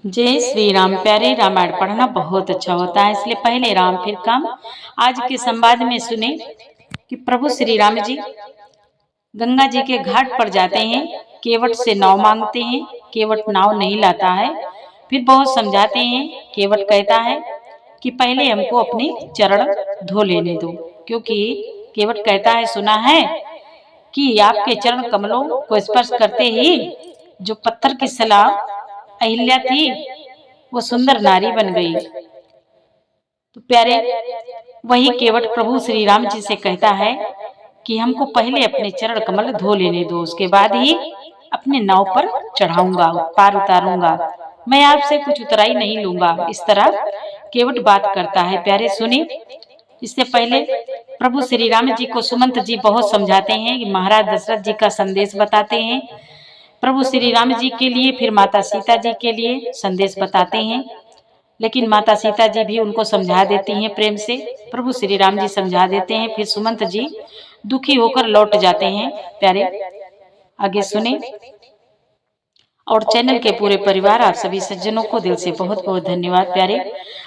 जय श्री राम। प्यारे रामायण पढ़ना बहुत अच्छा होता है, इसलिए पहले राम फिर काम। आज के संवाद में सुने कि प्रभु श्री राम जी गंगा जी के घाट पर जाते हैं, केवट से नाव मांगते हैं। केवट नाव नहीं लाता है, फिर बहुत समझाते हैं। केवट कहता है कि पहले हमको अपने चरण धो लेने दो, क्योंकि केवट कहता है सुना है कि आपके चरण कमलों को स्पर्श करते ही जो पत्थर की सलाह अहिल्या थी वो सुंदर नारी बन गई। तो प्यारे वही केवट प्रभु श्री राम जी से कहता है कि हमको पहले अपने चरण कमल धो लेने दो, उसके बाद ही अपने नाव पर चढ़ाऊंगा, पार उतारूंगा, मैं आपसे कुछ उतराई नहीं लूंगा। इस तरह केवट बात करता है। प्यारे सुने, इससे पहले प्रभु श्री राम जी को सुमंत जी बहुत समझाते हैं कि महाराज दशरथ जी का संदेश बताते हैं प्रभु श्री राम जी के लिए, फिर माता सीता जी के लिए संदेश बताते हैं। लेकिन माता सीता जी भी उनको समझा देती हैं प्रेम से, प्रभु श्री राम जी समझा देते हैं, फिर सुमंत जी दुखी होकर लौट जाते हैं। प्यारे आगे सुने। और चैनल के पूरे परिवार, आप सभी सज्जनों को दिल से बहुत बहुत धन्यवाद। प्यारे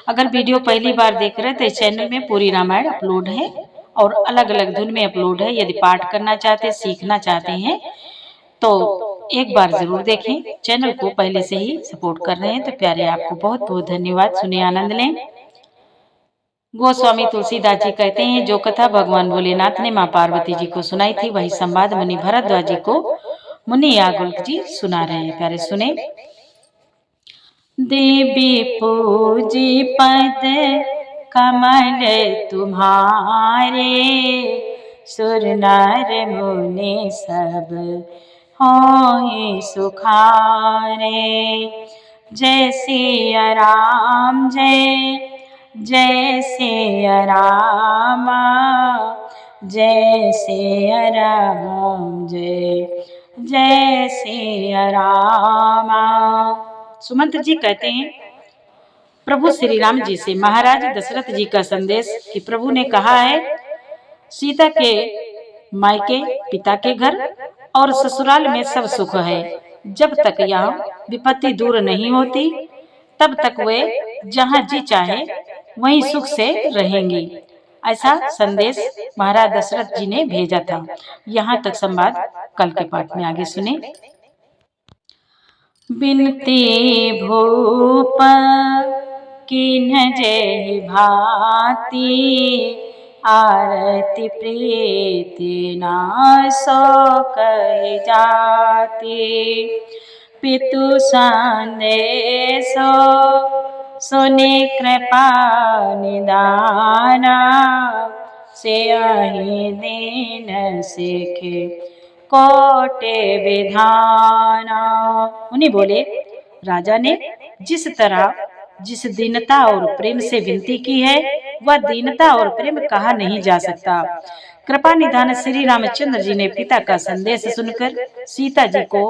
अगर वीडियो पहली बार देख रहे हैं तो इस चैनल में पूरी रामायण अपलोड है और अलग अलग धुन में अपलोड है। यदि पाठ करना चाहते हैं, सीखना चाहते हैं तो एक बार जरूर देखें। चैनल को पहले से ही सपोर्ट कर रहे हैं तो प्यारे आपको बहुत बहुत धन्यवाद। सुनिए, आनंद लें। गोस्वामी तुलसीदास जी कहते हैं, जो कथा भगवान भोलेनाथ ने माँ पार्वती जी को सुनाई थी वही संवाद मुनि भरद्वाज जी को मुनि यागुल जी सुना रहे हैं। प्यारे सुने। देवी पूजी पद कमल तुम्हारे, सुर नर मुनि सब होए सुखारे। जय सिया राम जय जय सिया राम, जय सिया राम जय जय सिया राम। सुमंत जी कहते हैं प्रभु श्री राम जी से महाराज दशरथ जी का संदेश कि प्रभु ने कहा है सीता के मायके पिता के घर और ससुराल में सब सुख है। जब तक यहाँ विपत्ति दूर नहीं होती तब तक वे जहाँ जी चाहे वहीं सुख से रहेंगी। ऐसा संदेश महाराज दशरथ जी ने भेजा था। यहाँ तक संवाद कल के पाठ में आगे सुने। बिनती भूप किन्ह जय भांति, आरती प्रीति ना सो कहि जाति। पितु संदेशो सुनि कृपा निदाना, सेहि दीन सिखे कोटि विधाना। उन्हीं बोले, राजा ने जिस तरह जिस दीनता और प्रेम से विनती की है वह दीनता और प्रेम कहा नहीं जा सकता। कृपा निधान श्री रामचंद्र जी ने पिता का संदेश सुनकर सीता जी को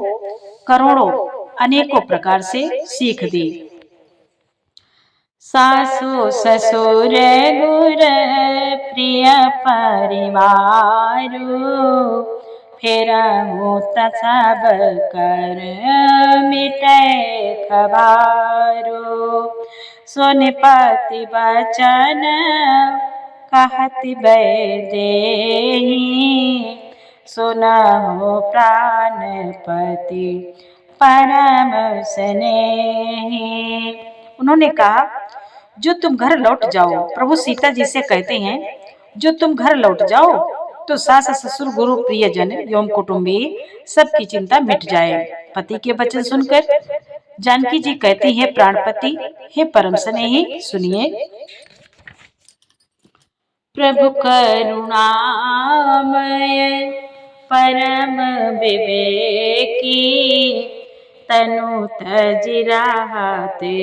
करोड़ों अनेकों प्रकार से सीख दी। सासु ससुर गुर प्रिय परिवार, फिर सब कर मिटे खबारो। सुनिपति बचन कहति देहि, सुनहु प्राणपति परम स्नेही। उन्होंने कहा, जो तुम घर लौट जाओ, प्रभु सीता जी से कहते हैं जो तुम घर लौट जाओ तो सास ससुर गुरु प्रियजन एवं कुटुंबी सबकी चिंता मिट जाए। पति के वचन सुनकर जानकी जी कहती है, प्राणपति हे परम स्नेही सुनिए। प्रभु करुणामय परम विवेकी, तनु तजि रहते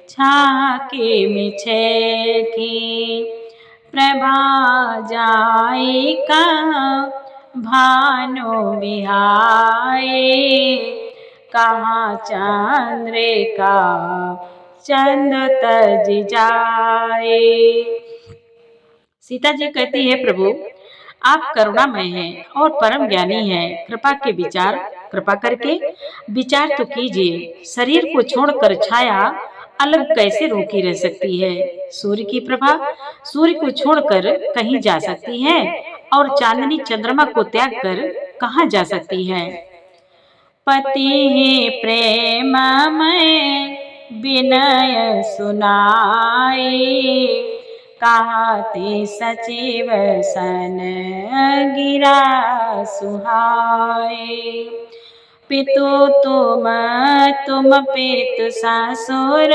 छाके मिछे की। प्रभा जाई कहाँ भानु बिहाए, कहाँ चंद्रिका चंद तजि जाए। सीता जी कहती है, प्रभु आप करुणामय हैं और परम ज्ञानी हैं, कृपा के विचार कृपा करके विचार तो कीजिए, शरीर को छोड़कर छाया अलग कैसे रोकी रह सकती है? सूर्य की प्रभा सूर्य को छोड़कर कहीं जा सकती है और चांदनी चंद्रमा को त्याग कर कहाँ जा सकती है? पति ही प्रेम में विनय सुनाई, कहते सचिव सन गिरा सुहाए। पितु तुम पितु ससुर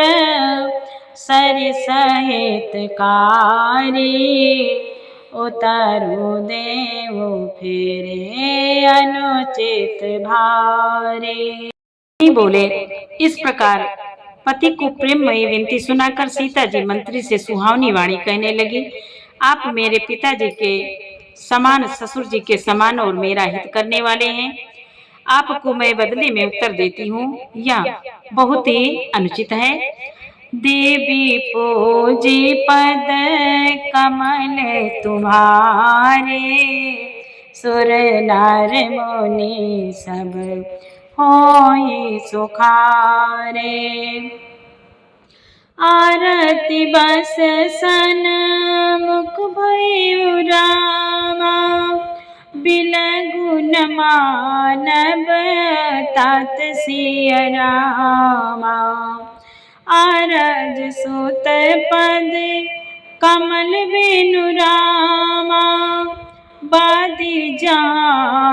सर सहितकारी, उतरु देव फेरे अनुचित भारे। बोले इस प्रकार पति को प्रेममयी विनती सुनाकर सीता जी मंत्री से सुहावनी वाणी कहने लगी। आप मेरे पिताजी के समान, ससुर जी के समान और मेरा हित करने वाले हैं। आपको मैं बदले में उत्तर देती हूँ, यह बहुत ही अनुचित है। देवी पूजी पद कमल तुम्हारे, सुर नर मुनि सब होई सुखारे। आरती बस सन मुख भयु रामा, बिलगु न मानव तात सिय रामा। आरज सुत पद कमल बिनु रामा, बादी जा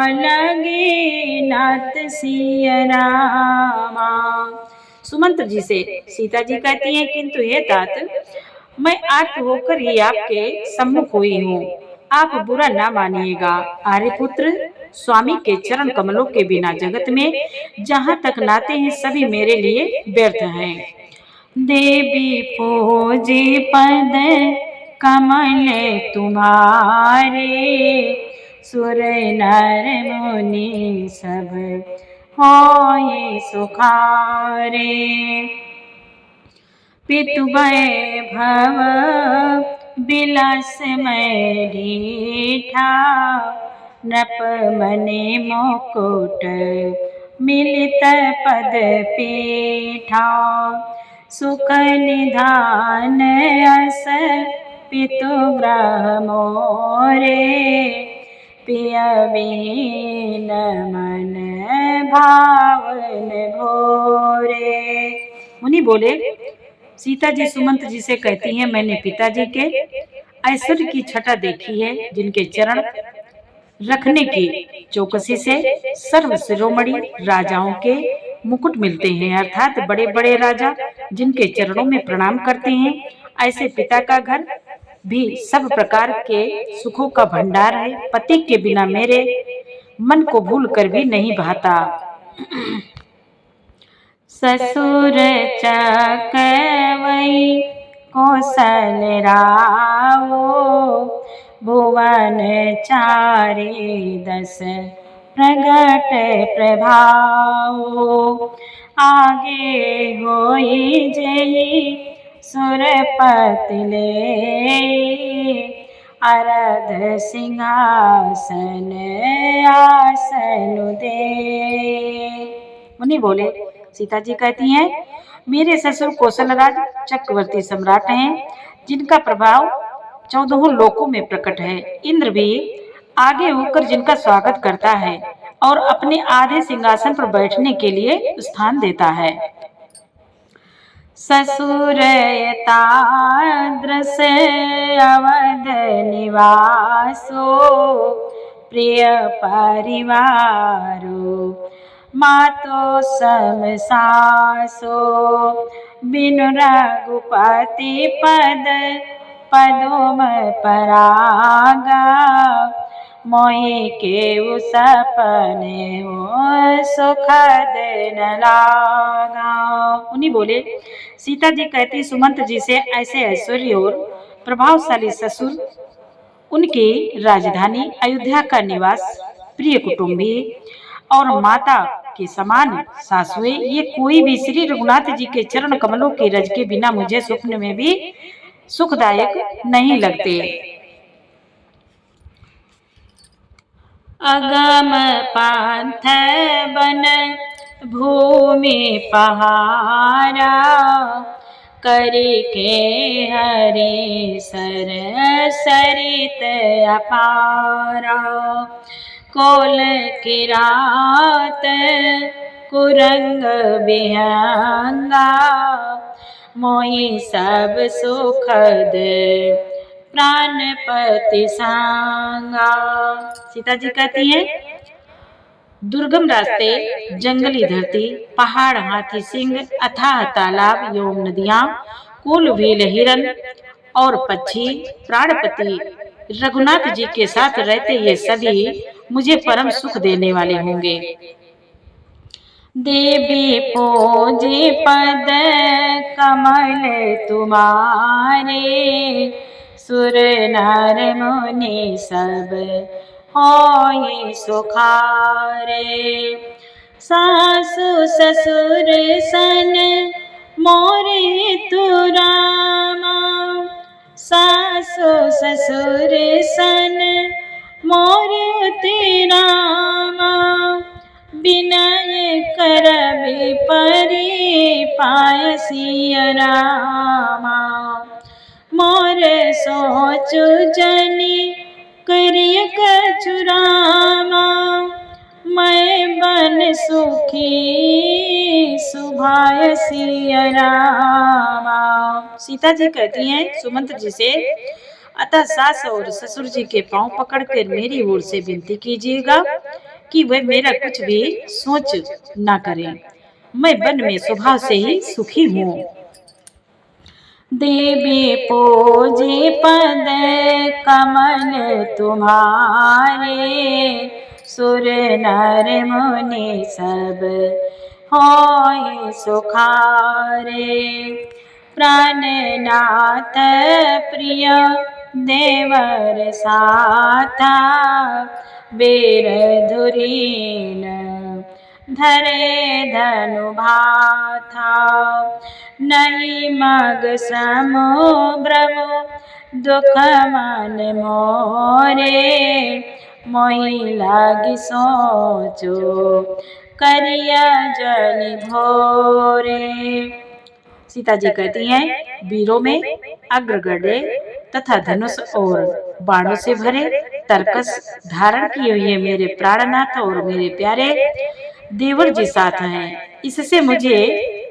लगे नाथ सिय रामा। सुमंत्र जी से सीता जी कहती हैं, किंतु हे तात, मैं आर्त होकर ही आपके सम्मुख हुई हूँ, आप बुरा ना मानिएगा। आर्यपुत्र, स्वामी के चरण कमलों के बिना जगत में जहाँ तक नाते हैं सभी मेरे लिए व्यर्थ हैं। देवी पूजी पद कमल तुम्हारे, सुर नर मुनि सब होए सुखारे। पितु वैभव विलासमय ढीठा, नृप मने मुकुट मिलित पद पीठा। सुख निधान अस पितु ग्रह मोरे, पिय विहीन मन भावन भोरे। मुनि बोले सीता जी सुमंत्र जी से कहती हैं, मैंने पिताजी के ऐश्वर्य की छटा देखी है, जिनके चरण रखने की चौकसी से सर्व शिरोमणि राजाओं के मुकुट मिलते हैं, अर्थात बड़े बड़े राजा जिनके चरणों में प्रणाम करते हैं, ऐसे पिता का घर भी सब प्रकार के सुखों का भंडार है। पति के बिना मेरे मन को भूल कर भी नहीं भाता। ससुर चकवई कौशल रावो, भुवन चारि दस प्रगट प्रभावो। आगे होई जेहि सुरपति ले, अरध सिंहासन आसन दे। मुनि बोले सीता जी कहती हैं, मेरे ससुर कौशलराज चक्रवर्ती सम्राट हैं, जिनका प्रभाव 14 लोकों में प्रकट है। इंद्र भी आगे होकर जिनका स्वागत करता है और अपने आधे सिंहासन पर बैठने के लिए स्थान देता है। ससुर ताद्रस अवध निवासो, प्रिय परिवारो मातो सम सासो। बिनु रघुपति पद पदोम परागा, मोहि केउ सपने हो सुखद न लागा। उन्हीं बोले सीता जी कहती सुमंत्र जी से, ऐसे ऐश्वर्य और प्रभावशाली ससुर, उनकी राजधानी अयोध्या का निवास, प्रिय कुटुंबी और माता के समान सासुए, ये कोई भी श्री रघुनाथ जी के चरण कमलों के रज के बिना मुझे स्वप्न में भी सुखदायक नहीं लगते। अगम पांथ बन भूमि पहारा, करके हरि सर सरित अपारा। कोल किरात कुरंग विहंगा, मोहि सब सुखद प्राणपति सांगा। सीता जी कहती हैं, दुर्गम रास्ते, जंगली धरती, पहाड़, हाथी सिंह, अथाह तालाब एवं नदियां, कुल भील हिरन और पक्षी, प्राणपति रघुनाथ जी के साथ रहते ये सभी मुझे परम सुख देने वाले होंगे। देवी पूजे पद कमल तुम्हारे, सुर नर मुनि सब होए सुखारे। सासु ससुर सन मोरे तु रामा, सासु ससुर सन मोरे ते रामा। विनय करबि परि पाय सिय रामा, मोर सोचु जनि करिय कछु रामा। मैं बन सुखी सुभाय सिय रामा। सीता जी कहती हैं सुमंत्र जी से, अतः सास और ससुर जी के पांव पकड़कर मेरी ओर से विनती कीजिएगा कि वे मेरा कुछ भी सोच ना करें। मैं वन में स्वभाव से ही सुखी हूँ। देवी पूजे पद कमल तुम्हारे, सुर नर मुनि सब होए सुखारे। प्राणनाथ प्रिय देवर साथा, वीर धुरीन धरे धनु भाथा। नहीं मग समो ब्रह्म दुख मन मोरे, मोहि लागी सोचो करिया जल भोरे। सीता जी कहती हैं, वीरों में अग्रगण्य तथा धनुष और बाणों से भरे तरकस धारण किए हुए मेरे प्राणनाथ और मेरे प्यारे देवर जी साथ हैं। इससे मुझे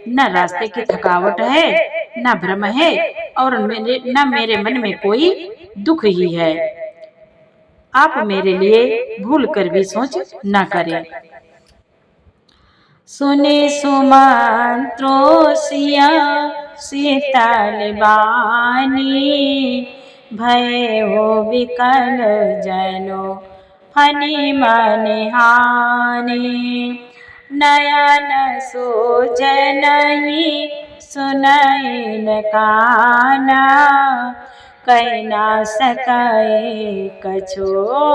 न रास्ते की थकावट है, न भ्रम है और न मेरे मन में कोई दुख ही है। आप मेरे लिए भूल कर भी सोच न करें। सुने सुमंत्रो सिया शीतल बानी, भय हो विकल जनो फनि मन हानि। नयन सूझ नहीं सुनई न काना, कह ना सकै कछु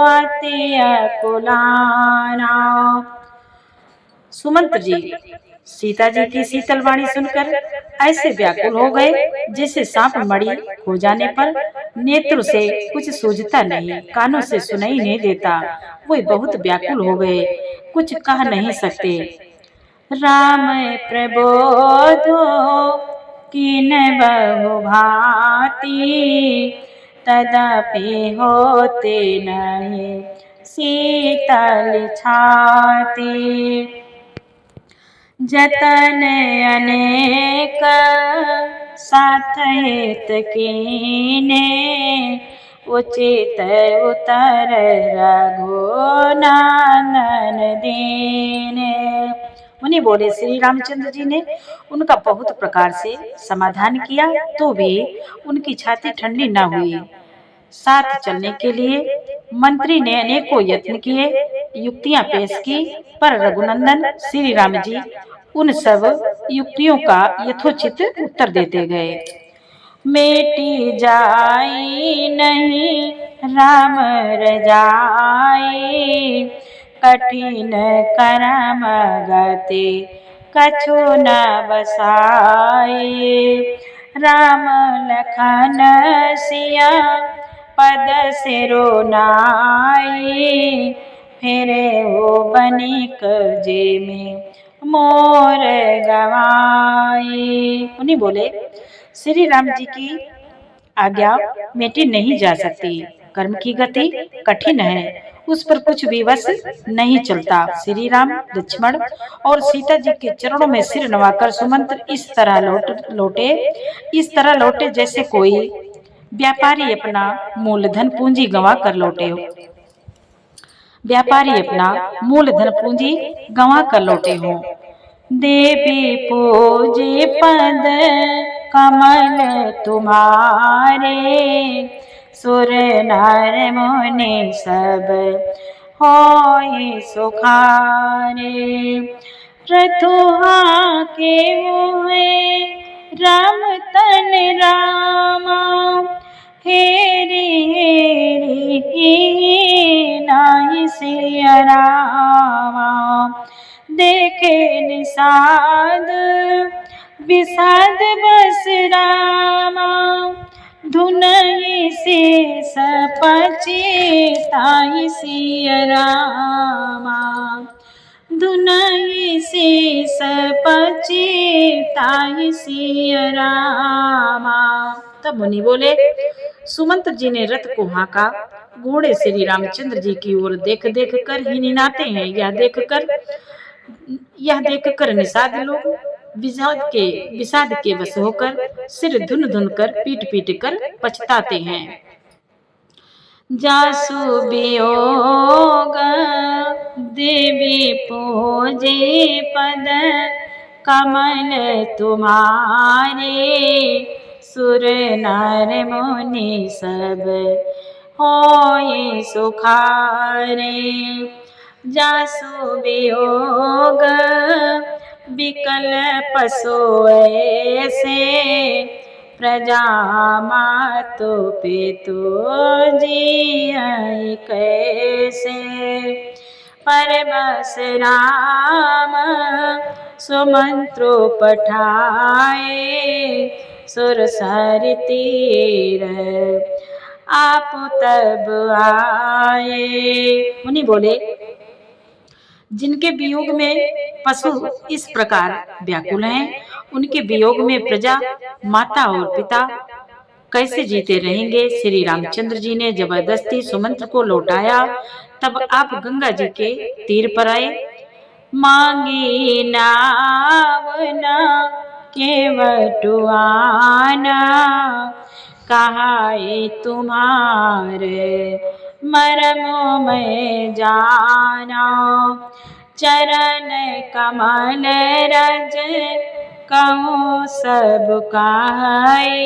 अति अकुलाना। सुमंत्र जी सीता जी की शीतल वाणी सुनकर ऐसे व्याकुल हो गए जैसे सांप मणि हो जाने पर नेत्र से कुछ सूझता नहीं, कानों से सुनाई नहीं देता। वो बहुत व्याकुल हो गए, कुछ कह नहीं सकते। राम प्रबोधो किन बहु भांति, तदपि होते नहीं शीतल छाती। जतन अनेक साथ हित कीने, उचित उतर रघुनंदन दीने। मुनि बोले, श्री रामचंद्र जी ने उनका बहुत प्रकार से समाधान किया तो भी उनकी छाती ठंडी न हुई। साथ चलने के लिए मंत्री ने अनेकों यत्न किए, युक्तियां पेश की, पर रघुनंदन श्री राम जी उन सब युक्तियों का यथोचित उत्तर देते गए। मेटी जाई नहीं राम रजाई, कठिन करम गति कछु न बसाई। राम लखन सिया पद सिरो नाई, फिर वो बनिक जे में मोर गवाए। उन्हीं बोले श्री राम जी की आज्ञा मिटी नहीं जा सकती, कर्म की गति कठिन है, उस पर कुछ भी वश नहीं चलता। श्री राम लक्ष्मण और सीता जी के चरणों में सिर नवाकर सुमंत्र इस तरह लौटे जैसे कोई व्यापारी अपना मूलधन पूंजी गंवा कर लौटे हो। व्यापारी अपना मूलधन पूंजी गंवा कर लौटे हो। देवी पूजे पद कमल तुम्हारे, सुर नर मुनि सब होय सुखारे। रथुहा के हुए राम तन रामा, हेरी हेरी नाहि सिया रामा। देखे निषाद विषाद बस रामा, धुनहि शेष पछिताहि सिया रामा। धुनहि शेष पछिताहि सिया रामा। तब मुनि बोले सुमंत्र जी ने रथ को हाँका, घोड़े श्री रामचंद्र जी की ओर देख देख कर ही निनाते हैं। यह देख कर निषाद लोग विषाद के वश होकर सिर धुन धुन कर पीट पीट कर पछताते हैं। जासु वियोग देवी पूजे पद कमल तुम्हारे, सुर नर मुनि सब होय सुखारे। जासु वियोग विकल पशु ऐसे, प्रजा मातु पितु जियहि कैसे। परबस राम सुमंत्र पठाए, सुर सर तीर आप तब आए। मुनि बोले जिनके वियोग में पशु इस प्रकार व्याकुल हैं, उनके वियोग में प्रजा माता और पिता कैसे जीते रहेंगे। श्री रामचंद्र जी ने जबरदस्ती सुमंत्र को लौटाया। तब आप गंगा जी के तीर पर आए। मांगी नावना केवटुआना, कहाए तुम्हारे मरमो में जाना। चरण कमल रज कहूँ सब कहाए,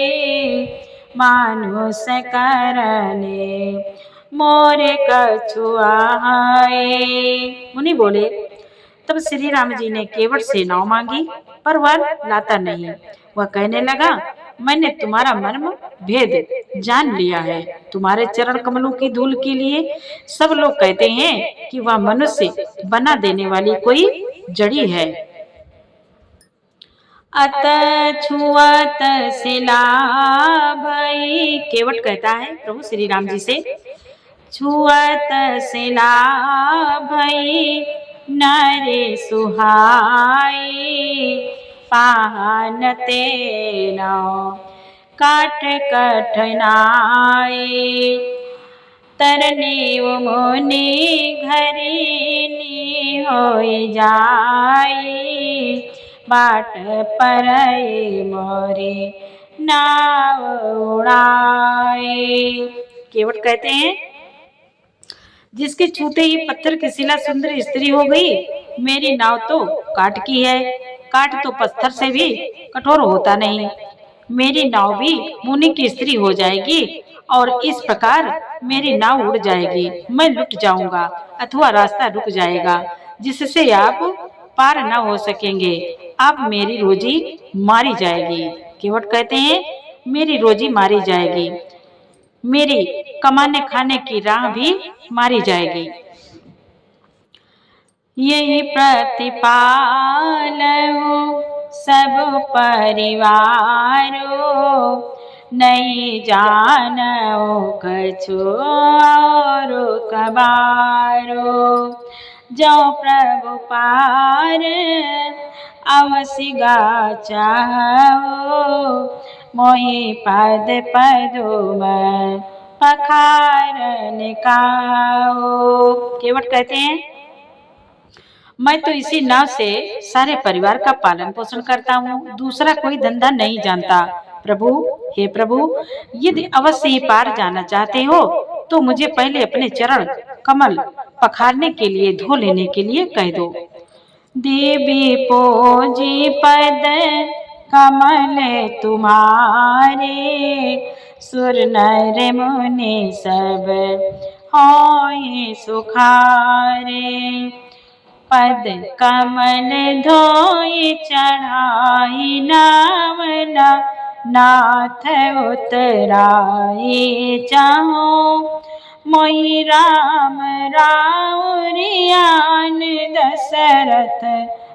मानुष करने मोर कछुआए। मुनि बोले तब श्री राम जी ने केवट से नाव मांगी, पर वह लाता नहीं। वह कहने लगा मैंने तुम्हारा मर्म भेद जान लिया है। तुम्हारे चरण कमलों की धूल के लिए सब लोग कहते हैं कि वह मनुष्य बना देने वाली कोई जड़ी है। अत छुअत सिला भई, केवट कहता है प्रभु श्री राम जी से, छुअत सिला भई नारे सुहाई, पाहन तेना काट कठनाई। तरने मुनि घरिनी होई जाई, बाट परई मोरे नाव उड़ाए। केवट कहते हैं जिसके छूते ही पत्थर की शिला सुंदर स्त्री हो गई, मेरी नाव तो काठ की है, काठ तो पत्थर से भी कठोर होता नहीं। मेरी नाव भी मुनि की स्त्री हो जाएगी और इस प्रकार मेरी नाव उड़ जाएगी। मैं लुट जाऊंगा अथवा रास्ता रुक जाएगा, जिससे आप पार न हो सकेंगे। आप मेरी रोजी मारी जाएगी। केवट कहते हैं मेरी रोजी मारी जाएगी, मेरी कमाने खाने की राह भी मारी जाएगी। यही प्रतिपाल हो सब परिवारो, नहीं जानो कछु और कबारो। जो प्रभु पार अवसिगा चाहो, मोहि पद पदुम पखारन काओ। केवट कहते हैं, मैं तो इसी नाव से सारे परिवार का पालन पोषण करता हूँ, दूसरा कोई धंधा नहीं जानता। प्रभु, हे प्रभु, यदि अवश्य ही पार जाना चाहते हो तो मुझे पहले अपने चरण कमल पखारने के लिए, धो लेने के लिए कह दो। देवी पोजी पद कमल तुम्हारे, सुर नर मुनि सब होय सुखारे। पद कमल धोई चढ़ाई नावना, नाथ उतराई चाहो, मोहि राम राउरियान दशरथ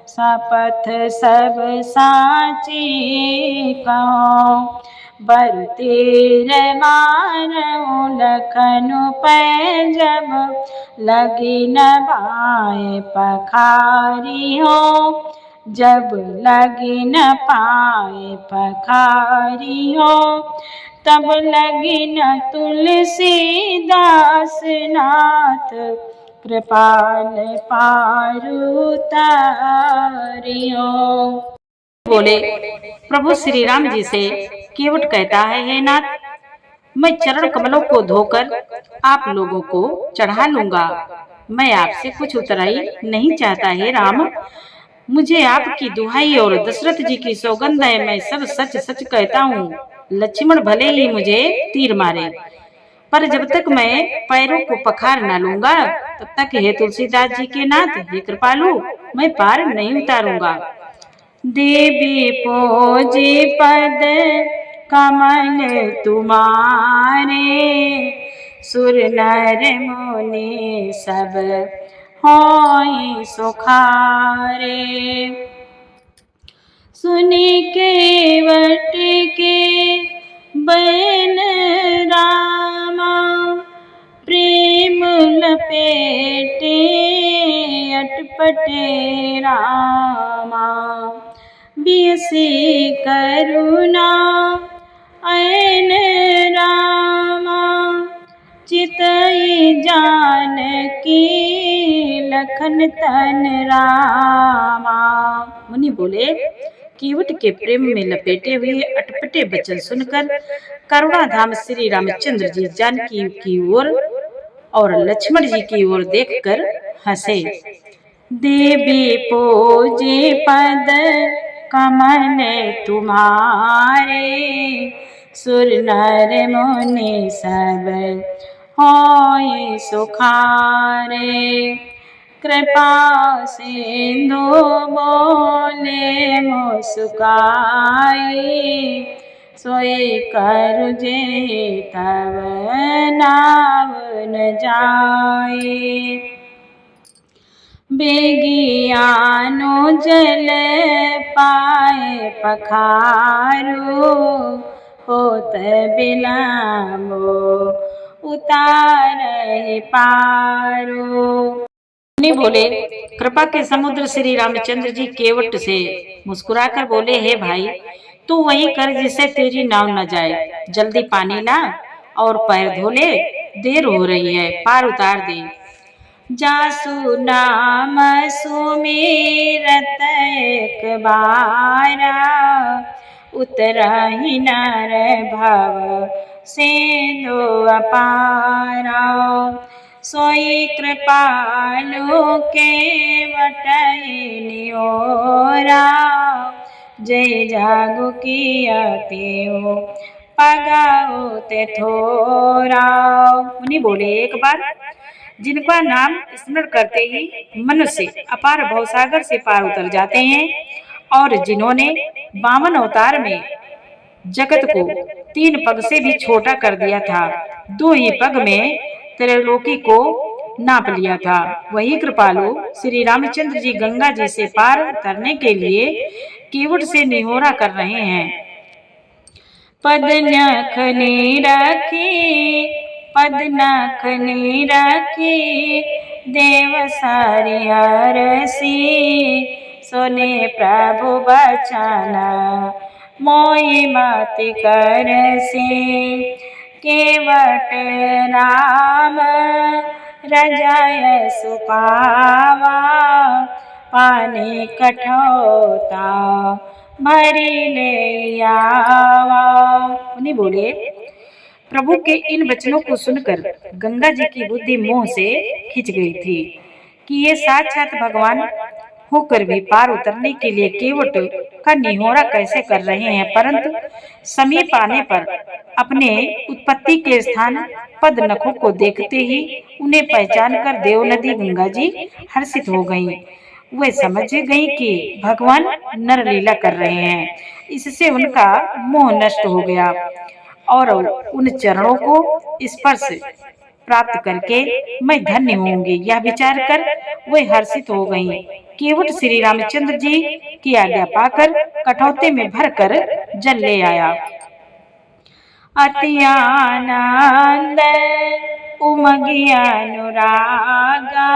शपथ सब साची कहो। बर तीर मारऊ लखनऊ पै, जब लगी न पाए पखारी हो, जब लगी न पाए पखारी हो, तब लगी न तुलसीदास नाथ कृपाल पारु तारियो। बोले, प्रभु श्री राम जी से केवट कहता है, हे नाथ, मैं चरण कमलों को धोकर आप लोगों को चढ़ा लूंगा। मैं आपसे कुछ उतराई नहीं चाहता। हे राम, मुझे आपकी दुहाई और दशरथ जी की सौगंध है, मैं सब सच सच कहता हूँ। लक्ष्मण भले ही मुझे तीर मारे, पर जब तक मैं पैरों को पखार न लूंगा तब तक हे तुलसीदास जी के नाथ, हे कृपालु, मैं पार नहीं उतारूंगा। देवी पोजी पद कमल तुम्हारे, सुर नर मुनि सब होय सुखारे। सुनि केवट के बयन रामा, प्रेम लपेटे अटपटे रामा। बियसी करुणा ऐन रामा, चितई जानकी लखन तन रामा। मुनि बोले, केवट के प्रेम में लपेटे हुए अटपटे वचन सुनकर करुणाधाम श्री रामचंद्र जी जानकी की ओर और लक्ष्मण जी की ओर देखकर हंसे। देवी पूजे पद कमल तुम्हारे, सुर नर मुनि सब होय सुखारे। कृपा सिंधु बोले मुस्काई, सोई कर जे तब नाव न जाए। बेगियानो जल पाए पखारो, होत बिलम्बो उतार पारो। मुनि बोले, कृपा के समुद्र श्री रामचंद्र जी केवट से मुस्कुराकर बोले, हे भाई, तू वही कर जिससे तेरी नाव न जाए। जल्दी पानी ला और पैर धो ले, देर हो रही है, पार उतार दे। जासु नाम सुमिरत एक बारा, उतरहि नर भव सिंधु अपारा। सोई कृपालु केवट निओरा, जय जागु किया तेऊ पगाओ ते थोरा। मुनि बोले, एक बार जिनका नाम स्मरण करते ही मनुष्य अपार भवसागर से पार उतर जाते हैं, और जिन्होंने 52 अवतार में जगत को 3 पग से भी छोटा कर दिया था, 2 ही पग में त्रैलोकी को नाप लिया था, वही कृपालु श्री रामचंद्र जी गंगा जी से पार उतरने के लिए केवट से निहोरा कर रहे हैं। पद नखनी राखी, पद नखनी राखी, देव सारी अरसी, सोने प्रभु बचाना, मोई मति करसी, केवट राम रजाय सुपावा, पानी कठौता भरी ले आवा। उन्हीं बोले, प्रभु के इन वचनों को सुनकर गंगा जी की बुद्धि मोह से खिंच गई थी कि ये साक्षात भगवान होकर भी पार उतरने के लिए केवट का निहोरा कैसे कर रहे हैं। परंतु समीप आने पर अपने उत्पत्ति के स्थान पद नखों को देखते ही उन्हें पहचान कर देव नदी गंगा जी हर्षित हो गईं। वे समझ गई कि भगवान नरलीला कर रहे हैं। इससे उनका मोह नष्ट हो गया और उन चरणों को स्पर्श प्राप्त करके मैं धन्य होंगी, यह विचार कर वे हर्षित हो गईं। केवट श्री रामचंद्र जी की आज्ञा पाकर कठौते में भरकर जल ले आया। अति आनंद उमगिया अनुरागा,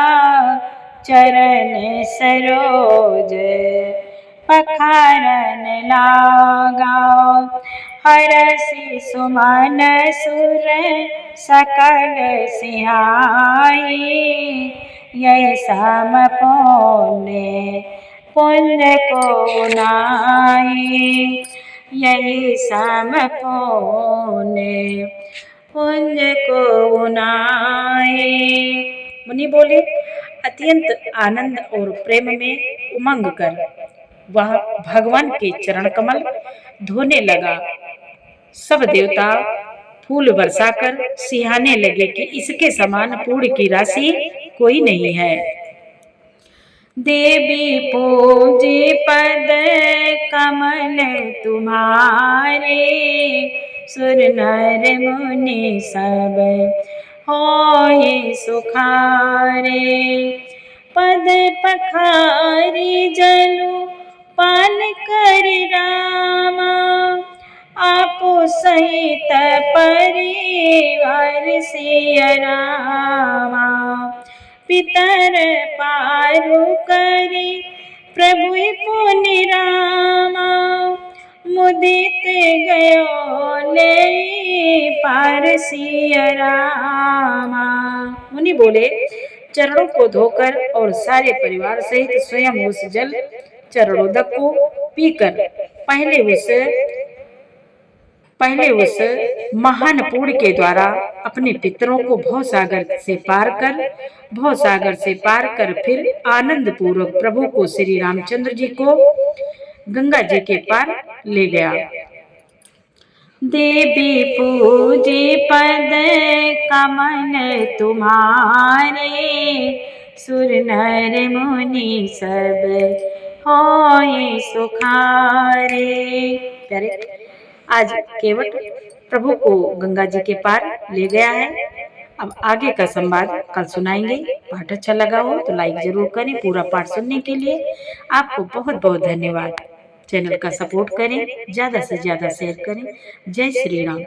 चरण सरोज पखारन लागा, हरषि सुमन सुर सकल सिहाई, यही सम पुण्य पुण्य को नाई, यही सम पुण्य पुण्य को नाई। मुनि बोले, अत्यंत आनंद और प्रेम में उमंग कर वह भगवान के चरण कमल धोने लगा। सब देवता फूल बरसाकर सिहाने लगे कि इसके समान पुण्य की राशि कोई नहीं है। देवी पूजे पद कमल तुम्हारे, सुर नर मुनि सब होए सुखारे, पद पखारी जलु पान कर रामा, आपो सहित परिवार सिय रामा, पितर पारु करी प्रभु पुनि रामा, मुदित गयो ले पार सिय रामा। मुनि बोले, चरणों को धोकर और सारे परिवार सहित स्वयं उस जल चरणोदक को पीकर पहले उस महान पुण्य के द्वारा अपने पितरों को भवसागर से पार कर फिर आनंद पूर्वक प्रभु को श्री रामचंद्र जी को गंगा जी के पार ले गया। देवी पूजे पद कमल तुम्हारे, सुर नर मुनि सब होए सुखारे। प्यारे, आज केवट प्रभु को गंगा जी के पार ले गया है। अब आगे का संवाद कल सुनाएंगे। पाठ अच्छा लगा हो तो लाइक जरूर करें। पूरा पाठ सुनने के लिए आपको बहुत बहुत धन्यवाद। चैनल का सपोर्ट करें, ज्यादा से ज्यादा शेयर करें। जय श्री राम।